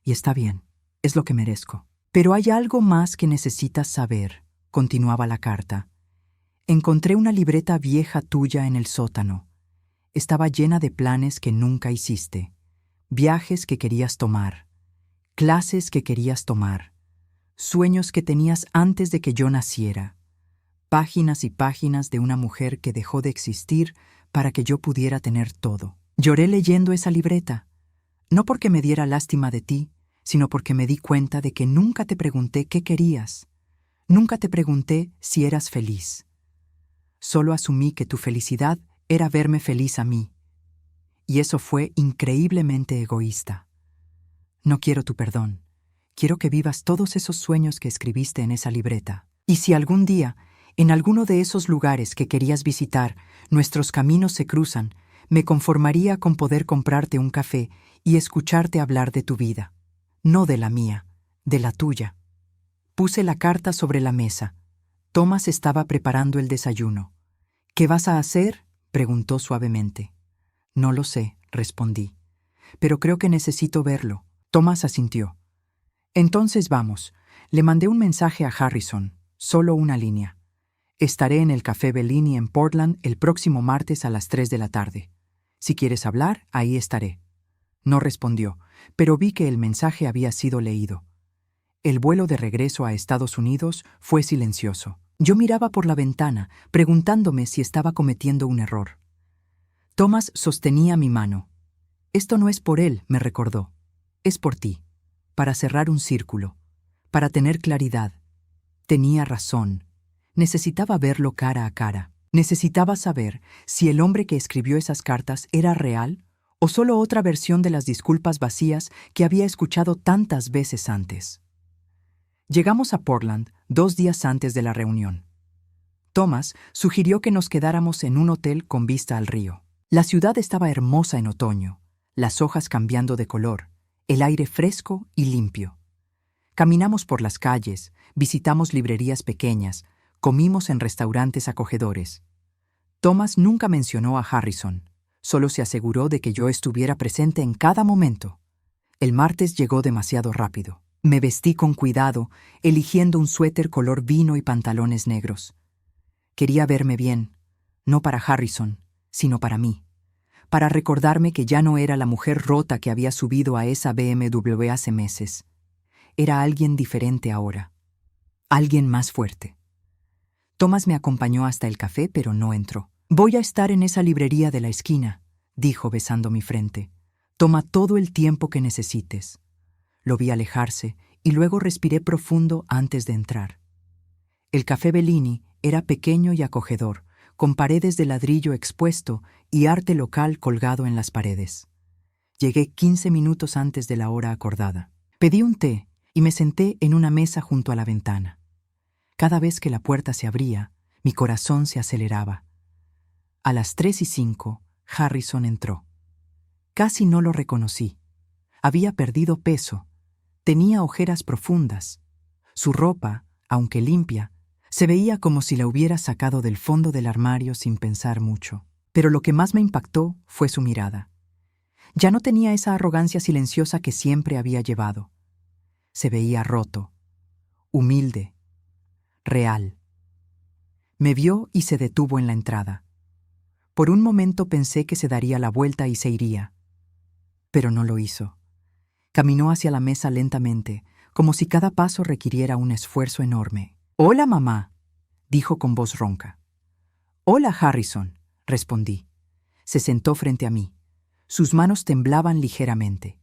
Y está bien. Es lo que merezco. Pero hay algo más que necesitas saber, continuaba la carta. Encontré una libreta vieja tuya en el sótano. Estaba llena de planes que nunca hiciste, viajes que querías tomar, clases que querías tomar, sueños que tenías antes de que yo naciera, páginas y páginas de una mujer que dejó de existir para que yo pudiera tener todo. Lloré leyendo esa libreta, no porque me diera lástima de ti, sino porque me di cuenta de que nunca te pregunté qué querías. Nunca te pregunté si eras feliz. Solo asumí que tu felicidad era verme feliz a mí. Y eso fue increíblemente egoísta. No quiero tu perdón. Quiero que vivas todos esos sueños que escribiste en esa libreta. Y si algún día, en alguno de esos lugares que querías visitar, nuestros caminos se cruzan, me conformaría con poder comprarte un café y escucharte hablar de tu vida. No de la mía, de la tuya. Puse la carta sobre la mesa. Thomas estaba preparando el desayuno. ¿Qué vas a hacer?, preguntó suavemente. No lo sé, respondí. Pero creo que necesito verlo. Thomas asintió. Entonces vamos. Le mandé un mensaje a Harrison, solo una línea. Estaré en el Café Bellini en Portland el próximo martes a las 3 de la tarde. Si quieres hablar, ahí estaré. No respondió, pero vi que el mensaje había sido leído. El vuelo de regreso a Estados Unidos fue silencioso. Yo miraba por la ventana, preguntándome si estaba cometiendo un error. Thomas sostenía mi mano. Esto no es por él, me recordó. Es por ti. Para cerrar un círculo. Para tener claridad. Tenía razón. Necesitaba verlo cara a cara. Necesitaba saber si el hombre que escribió esas cartas era real o solo otra versión de las disculpas vacías que había escuchado tantas veces antes. Llegamos a Portland 2 días antes de la reunión. Thomas sugirió que nos quedáramos en un hotel con vista al río. La ciudad estaba hermosa en otoño, las hojas cambiando de color, el aire fresco y limpio. Caminamos por las calles, visitamos librerías pequeñas, comimos en restaurantes acogedores. Thomas nunca mencionó a Harrison. Solo se aseguró de que yo estuviera presente en cada momento. El martes llegó demasiado rápido. Me vestí con cuidado, eligiendo un suéter color vino y pantalones negros. Quería verme bien, no para Harrison, sino para mí. Para recordarme que ya no era la mujer rota que había subido a esa BMW hace meses. Era alguien diferente ahora. Alguien más fuerte. Thomas me acompañó hasta el café, pero no entró. Voy a estar en esa librería de la esquina, dijo besando mi frente. Toma todo el tiempo que necesites. Lo vi alejarse y luego respiré profundo antes de entrar. El Café Bellini era pequeño y acogedor, con paredes de ladrillo expuesto y arte local colgado en las paredes. Llegué 15 minutos antes de la hora acordada. Pedí un té y me senté en una mesa junto a la ventana. Cada vez que la puerta se abría, mi corazón se aceleraba. A las 3:05, Harrison entró. Casi no lo reconocí. Había perdido peso. Tenía ojeras profundas. Su ropa, aunque limpia, se veía como si la hubiera sacado del fondo del armario sin pensar mucho. Pero lo que más me impactó fue su mirada. Ya no tenía esa arrogancia silenciosa que siempre había llevado. Se veía roto, humilde, real. Me vio y se detuvo en la entrada. Por un momento pensé que se daría la vuelta y se iría. Pero no lo hizo. Caminó hacia la mesa lentamente, como si cada paso requiriera un esfuerzo enorme. «Hola, mamá», dijo con voz ronca. «Hola, Harrison», respondí. Se sentó frente a mí. Sus manos temblaban ligeramente.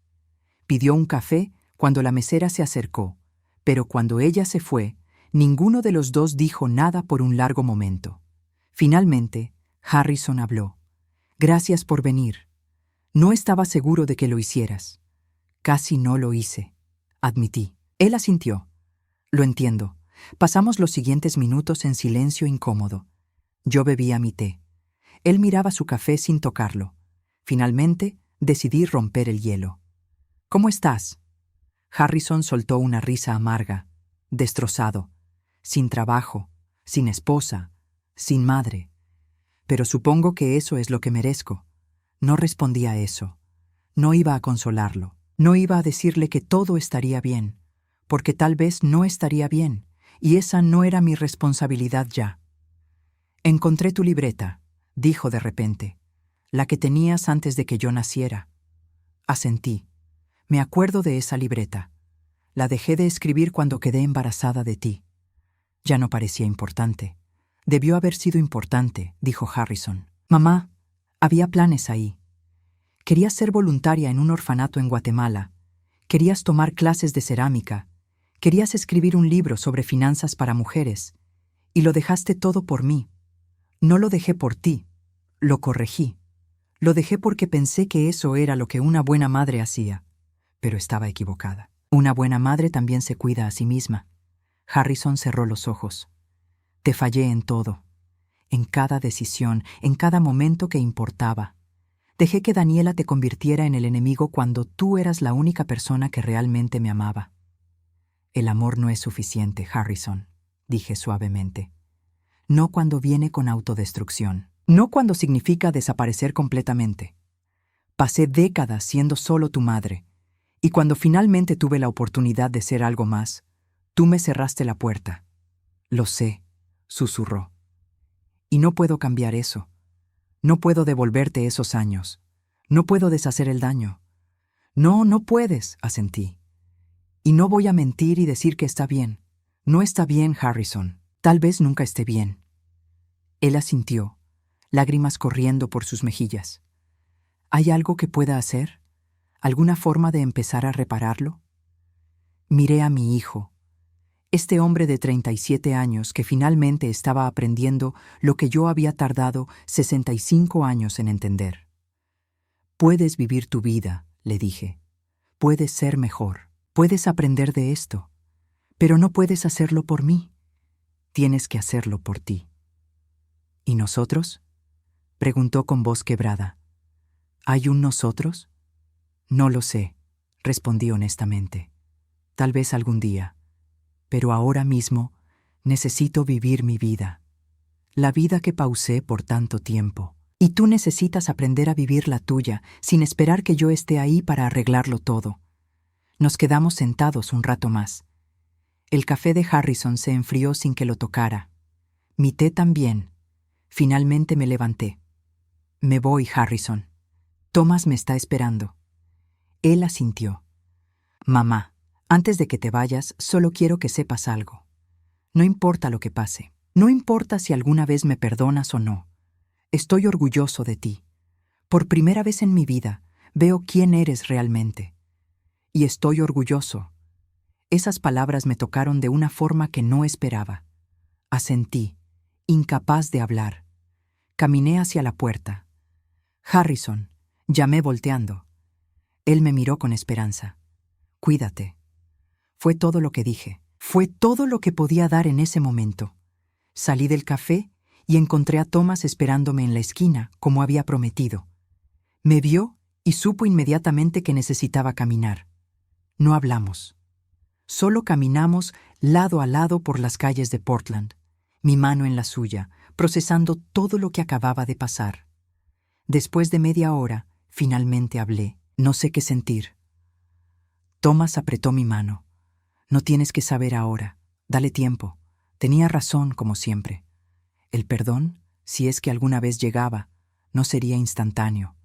Pidió un café cuando la mesera se acercó, pero cuando ella se fue, ninguno de los dos dijo nada por un largo momento. Finalmente, Harrison habló. «Gracias por venir. No estaba seguro de que lo hicieras». «Casi no lo hice», admití. Él asintió. «Lo entiendo». Pasamos los siguientes minutos en silencio incómodo. Yo bebía mi té. Él miraba su café sin tocarlo. Finalmente, decidí romper el hielo. «¿Cómo estás?» Harrison soltó una risa amarga, destrozado, sin trabajo, sin esposa, sin madre. «Pero supongo que eso es lo que merezco». No respondí a eso. No iba a consolarlo. No iba a decirle que todo estaría bien, porque tal vez no estaría bien, y esa no era mi responsabilidad ya. «Encontré tu libreta», dijo de repente, «la que tenías antes de que yo naciera». Asentí. Me acuerdo de esa libreta. La dejé de escribir cuando quedé embarazada de ti. Ya no parecía importante. «Debió haber sido importante», dijo Harrison. «Mamá, había planes ahí. Querías ser voluntaria en un orfanato en Guatemala. Querías tomar clases de cerámica. Querías escribir un libro sobre finanzas para mujeres. Y lo dejaste todo por mí. No lo dejé por ti. Lo corregí. Lo dejé porque pensé que eso era lo que una buena madre hacía. Pero estaba equivocada. Una buena madre también se cuida a sí misma». Harrison cerró los ojos. «Te fallé en todo. En cada decisión, en cada momento que importaba. Dejé que Daniela te convirtiera en el enemigo cuando tú eras la única persona que realmente me amaba». «El amor no es suficiente, Harrison», dije suavemente. «No cuando viene con autodestrucción. No cuando significa desaparecer completamente. Pasé décadas siendo solo tu madre, y cuando finalmente tuve la oportunidad de ser algo más, tú me cerraste la puerta». «Lo sé», susurró. «Y no puedo cambiar eso. No puedo devolverte esos años. No puedo deshacer el daño». «No, no puedes», asentí. «Y no voy a mentir y decir que está bien. No está bien, Harrison. Tal vez nunca esté bien». Él asintió, lágrimas corriendo por sus mejillas. «¿Hay algo que pueda hacer? ¿Alguna forma de empezar a repararlo?» Miré a mi hijo, este hombre de 37 años que finalmente estaba aprendiendo lo que yo había tardado 65 años en entender. «Puedes vivir tu vida», le dije. «Puedes ser mejor. Puedes aprender de esto. Pero no puedes hacerlo por mí. Tienes que hacerlo por ti». «¿Y nosotros?», preguntó con voz quebrada. «¿Hay un nosotros?» «No lo sé», respondí honestamente. «Tal vez algún día. Pero ahora mismo necesito vivir mi vida. La vida que pausé por tanto tiempo. Y tú necesitas aprender a vivir la tuya sin esperar que yo esté ahí para arreglarlo todo». Nos quedamos sentados un rato más. El café de Harrison se enfrió sin que lo tocara. Mi té también. Finalmente me levanté. «Me voy, Harrison. Thomas me está esperando». Él asintió. «Mamá, antes de que te vayas, solo quiero que sepas algo. No importa lo que pase. No importa si alguna vez me perdonas o no. Estoy orgulloso de ti. Por primera vez en mi vida, veo quién eres realmente. Y estoy orgulloso». Esas palabras me tocaron de una forma que no esperaba. Asentí, incapaz de hablar. Caminé hacia la puerta. «Harrison», llamé volteando. Él me miró con esperanza. «Cuídate». Fue todo lo que dije. Fue todo lo que podía dar en ese momento. Salí del café y encontré a Thomas esperándome en la esquina, como había prometido. Me vio y supo inmediatamente que necesitaba caminar. No hablamos. Solo caminamos lado a lado por las calles de Portland, mi mano en la suya, procesando todo lo que acababa de pasar. Después de media hora, finalmente hablé. No sé qué sentir. Thomas apretó mi mano. No tienes que saber ahora. Dale tiempo. Tenía razón, como siempre. El perdón, si es que alguna vez llegaba, no sería instantáneo.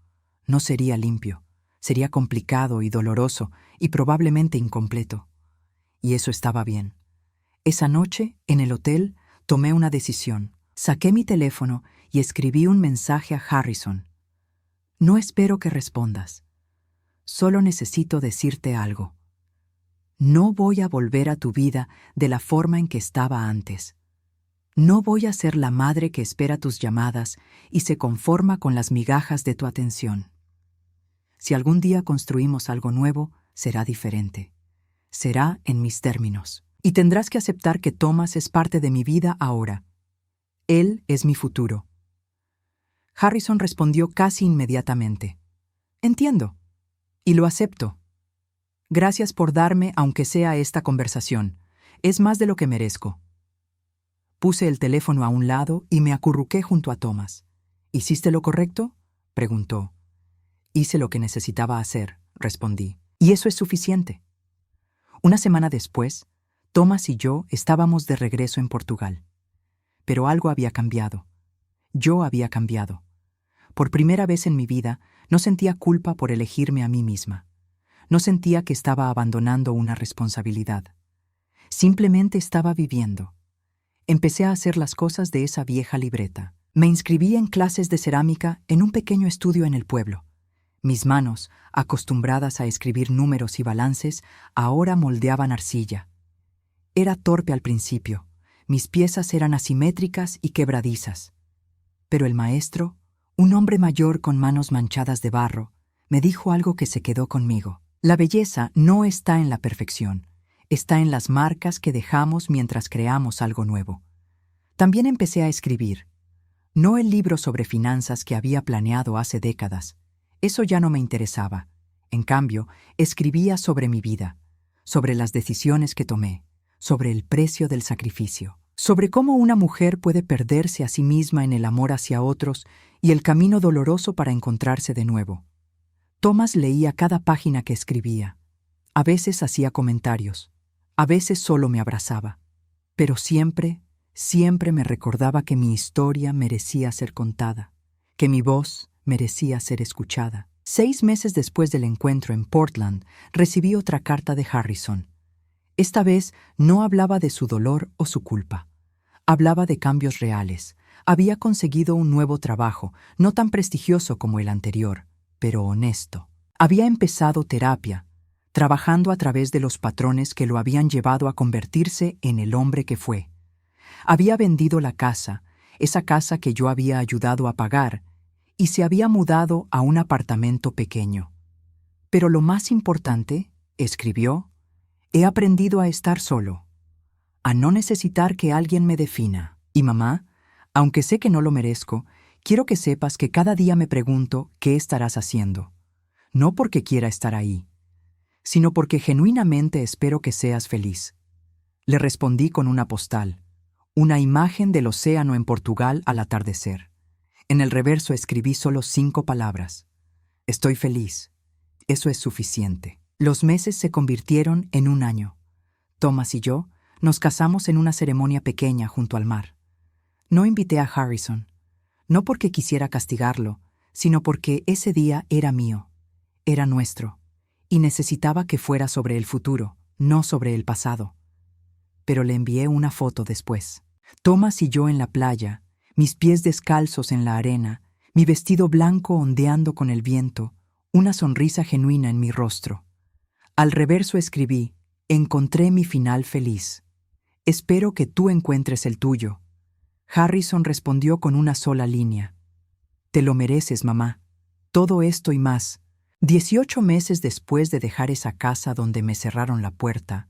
No sería limpio. Sería complicado y doloroso y probablemente incompleto. Y eso estaba bien. Esa noche, en el hotel, tomé una decisión. Saqué mi teléfono y escribí un mensaje a Harrison. No espero que respondas. Solo necesito decirte algo. No voy a volver a tu vida de la forma en que estaba antes. No voy a ser la madre que espera tus llamadas y se conforma con las migajas de tu atención. Si algún día construimos algo nuevo, será diferente. Será en mis términos. Y tendrás que aceptar que Thomas es parte de mi vida ahora. Él es mi futuro. Harrison respondió casi inmediatamente. Entiendo. Y lo acepto. Gracias por darme, aunque sea esta conversación. Es más de lo que merezco. Puse el teléfono a un lado y me acurruqué junto a Thomas. ¿Hiciste lo correcto?, preguntó. Hice lo que necesitaba hacer, respondí. Y eso es suficiente. Una semana después, Thomas y yo estábamos de regreso en Portugal. Pero algo había cambiado. Yo había cambiado. Por primera vez en mi vida, no sentía culpa por elegirme a mí misma. No sentía que estaba abandonando una responsabilidad. Simplemente estaba viviendo. Empecé a hacer las cosas de esa vieja libreta. Me inscribí en clases de cerámica en un pequeño estudio en el pueblo. Mis manos, acostumbradas a escribir números y balances, ahora moldeaban arcilla. Era torpe al principio. Mis piezas eran asimétricas y quebradizas. Pero el maestro, un hombre mayor con manos manchadas de barro, me dijo algo que se quedó conmigo. La belleza no está en la perfección, está en las marcas que dejamos mientras creamos algo nuevo. También empecé a escribir. No el libro sobre finanzas que había planeado hace décadas. Eso ya no me interesaba. En cambio, escribía sobre mi vida, sobre las decisiones que tomé, sobre el precio del sacrificio, sobre cómo una mujer puede perderse a sí misma en el amor hacia otros y el camino doloroso para encontrarse de nuevo. Thomas leía cada página que escribía. A veces hacía comentarios, a veces solo me abrazaba, pero siempre me recordaba que mi historia merecía ser contada, que mi voz merecía ser escuchada. 6 meses después del encuentro en Portland, recibí otra carta de Harrison. Esta vez no hablaba de su dolor o su culpa. Hablaba de cambios reales. Había conseguido un nuevo trabajo, no tan prestigioso como el anterior, pero honesto. Había empezado terapia, trabajando a través de los patrones que lo habían llevado a convertirse en el hombre que fue. Había vendido la casa, esa casa que yo había ayudado a pagar, y se había mudado a un apartamento pequeño. Pero lo más importante, escribió, he aprendido a estar solo, a no necesitar que alguien me defina. Y mamá, aunque sé que no lo merezco, quiero que sepas que cada día me pregunto qué estarás haciendo. No porque quiera estar ahí, sino porque genuinamente espero que seas feliz. Le respondí con una postal, una imagen del océano en Portugal al atardecer. En el reverso escribí solo 5 palabras. Estoy feliz. Eso es suficiente. Los meses se convirtieron en un año. Thomas y yo nos casamos en una ceremonia pequeña junto al mar. No invité a Harrison, no porque quisiera castigarlo, sino porque ese día era mío, era nuestro, y necesitaba que fuera sobre el futuro, no sobre el pasado. Pero le envié una foto después. Thomas y yo en la playa, mis pies descalzos en la arena, mi vestido blanco ondeando con el viento, una sonrisa genuina en mi rostro. Al reverso escribí, encontré mi final feliz. Espero que tú encuentres el tuyo. Harrison respondió con una sola línea. Te lo mereces, mamá. Todo esto y más. 18 meses después de dejar esa casa donde me cerraron la puerta,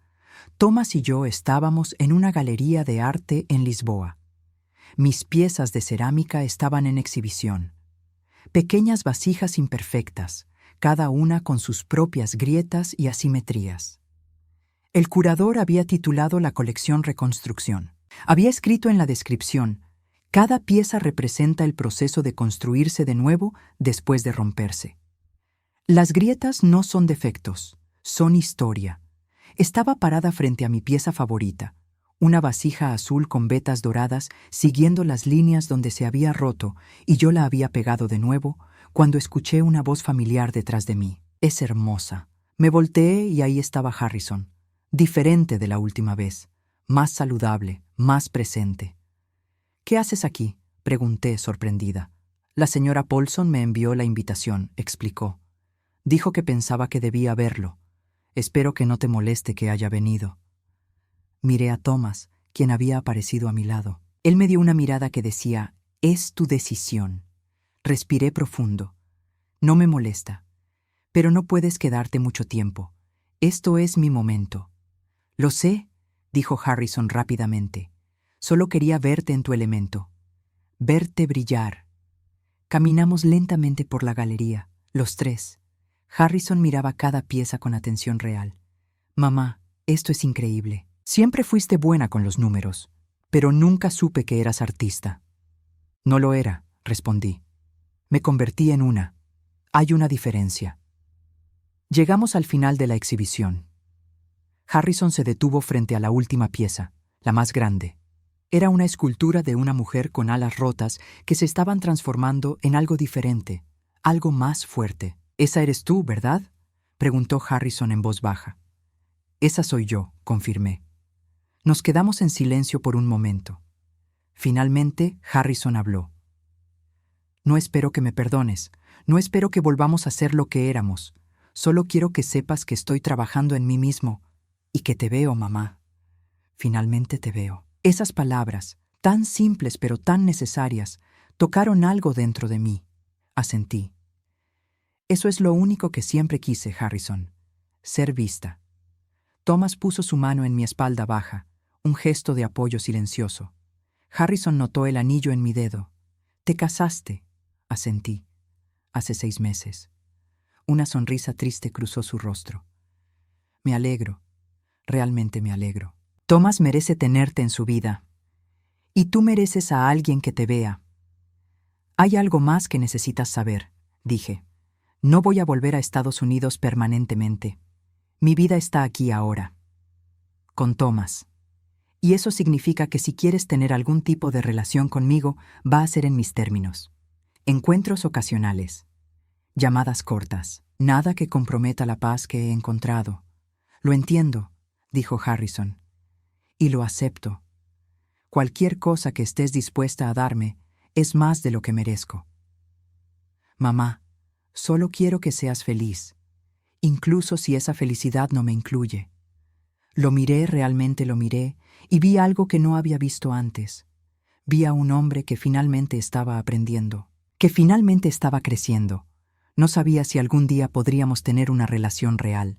Thomas y yo estábamos en una galería de arte en Lisboa. Mis piezas de cerámica estaban en exhibición. Pequeñas vasijas imperfectas, cada una con sus propias grietas y asimetrías. El curador había titulado la colección Reconstrucción. Había escrito en la descripción: cada pieza representa el proceso de construirse de nuevo después de romperse. Las grietas no son defectos, son historia. Estaba parada frente a mi pieza favorita, una vasija azul con vetas doradas siguiendo las líneas donde se había roto y yo la había pegado de nuevo, cuando escuché una voz familiar detrás de mí. «Es hermosa». Me volteé y ahí estaba Harrison, diferente de la última vez, más saludable, más presente. «¿Qué haces aquí?», pregunté, sorprendida. «La señora Paulson me envió la invitación», explicó. «Dijo que pensaba que debía verlo. Espero que no te moleste que haya venido». Miré a Thomas, quien había aparecido a mi lado. Él me dio una mirada que decía: «Es tu decisión». Respiré profundo. «No me molesta. Pero no puedes quedarte mucho tiempo. Esto es mi momento». «Lo sé», dijo Harrison rápidamente. «Solo quería verte en tu elemento. Verte brillar». Caminamos lentamente por la galería, los tres. Harrison miraba cada pieza con atención real. «Mamá, esto es increíble. Siempre fuiste buena con los números, pero nunca supe que eras artista». «No lo era», respondí. «Me convertí en una. Hay una diferencia». Llegamos al final de la exhibición. Harrison se detuvo frente a la última pieza, la más grande. Era una escultura de una mujer con alas rotas que se estaban transformando en algo diferente, algo más fuerte. «Esa eres tú, ¿verdad?», preguntó Harrison en voz baja. «Esa soy yo», confirmé. Nos quedamos en silencio por un momento. Finalmente, Harrison habló. «No espero que me perdones, no espero que volvamos a ser lo que éramos. Solo quiero que sepas que estoy trabajando en mí mismo y que te veo, mamá. Finalmente te veo». Esas palabras, tan simples pero tan necesarias, tocaron algo dentro de mí. Asentí. «Eso es lo único que siempre quise, Harrison. Ser vista». Thomas puso su mano en mi espalda baja, un gesto de apoyo silencioso. Harrison notó el anillo en mi dedo. «Te casaste», asentí. «Hace 6 meses». Una sonrisa triste cruzó su rostro. «Me alegro, realmente me alegro. Thomas merece tenerte en su vida. Y tú mereces a alguien que te vea». «Hay algo más que necesitas saber», dije. «No voy a volver a Estados Unidos permanentemente. Mi vida está aquí ahora. Con Thomas. Y eso significa que si quieres tener algún tipo de relación conmigo, va a ser en mis términos. Encuentros ocasionales. Llamadas cortas. Nada que comprometa la paz que he encontrado». «Lo entiendo», dijo Harrison. «Y lo acepto. Cualquier cosa que estés dispuesta a darme es más de lo que merezco». «Mamá, solo quiero que seas feliz, incluso si esa felicidad no me incluye». Lo miré, realmente lo miré, y vi algo que no había visto antes. Vi a un hombre que finalmente estaba aprendiendo, que finalmente estaba creciendo. No sabía si algún día podríamos tener una relación real,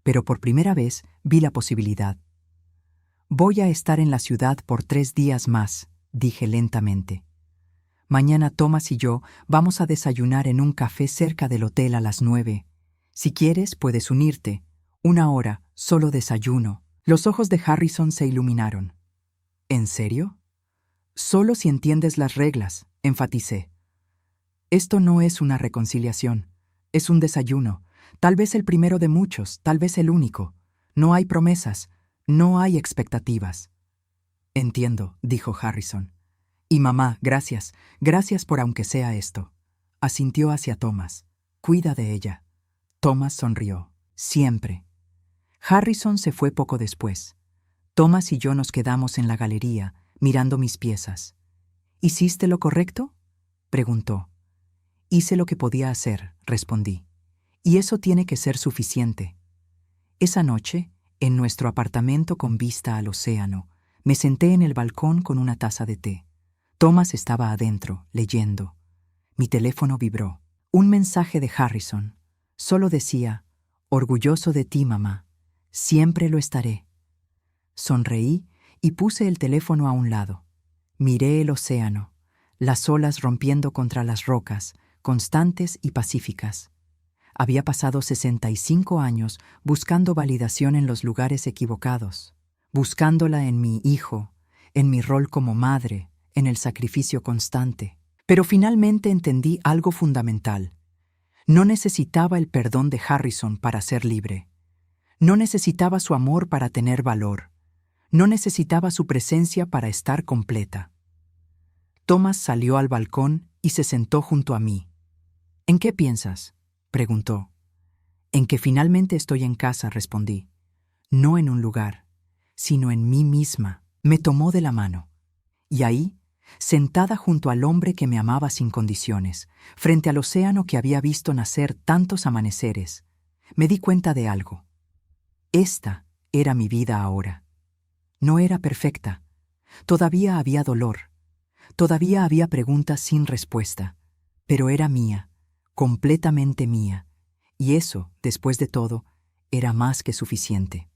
pero por primera vez vi la posibilidad. «Voy a estar en la ciudad por 3 días más», dije lentamente. «Mañana Thomas y yo vamos a desayunar en un café cerca del hotel a las 9. Si quieres, puedes unirte. 1 hora, solo desayuno». Los ojos de Harrison se iluminaron. «¿En serio?». «Solo si entiendes las reglas», enfaticé. «Esto no es una reconciliación. Es un desayuno. Tal vez el primero de muchos, tal vez el único. No hay promesas, no hay expectativas». «Entiendo», dijo Harrison. «Y mamá, gracias. Gracias por aunque sea esto». Asintió hacia Thomas. «Cuida de ella». Thomas sonrió. «Siempre». Harrison se fue poco después. Thomas y yo nos quedamos en la galería, mirando mis piezas. «¿Hiciste lo correcto?», preguntó. «Hice lo que podía hacer», respondí. «Y eso tiene que ser suficiente». Esa noche, en nuestro apartamento con vista al océano, me senté en el balcón con una taza de té. Thomas estaba adentro, leyendo. Mi teléfono vibró. Un mensaje de Harrison. Solo decía: «Orgulloso de ti, mamá. Siempre lo estaré». Sonreí y puse el teléfono a un lado. Miré el océano, las olas rompiendo contra las rocas, constantes y pacíficas. Había pasado 65 años buscando validación en los lugares equivocados, buscándola en mi hijo, en mi rol como madre, en el sacrificio constante. Pero finalmente entendí algo fundamental. No necesitaba el perdón de Harrison para ser libre. No necesitaba su amor para tener valor. No necesitaba su presencia para estar completa. Thomas salió al balcón y se sentó junto a mí. ¿En qué piensas?, preguntó. En que finalmente estoy en casa, respondí. No en un lugar, sino en mí misma. Me tomó de la mano. Y ahí, sentada junto al hombre que me amaba sin condiciones, frente al océano que había visto nacer tantos amaneceres, me di cuenta de algo. Esta era mi vida ahora. No era perfecta. Todavía había dolor. Todavía había preguntas sin respuesta. Pero era mía, completamente mía. Y eso, después de todo, era más que suficiente.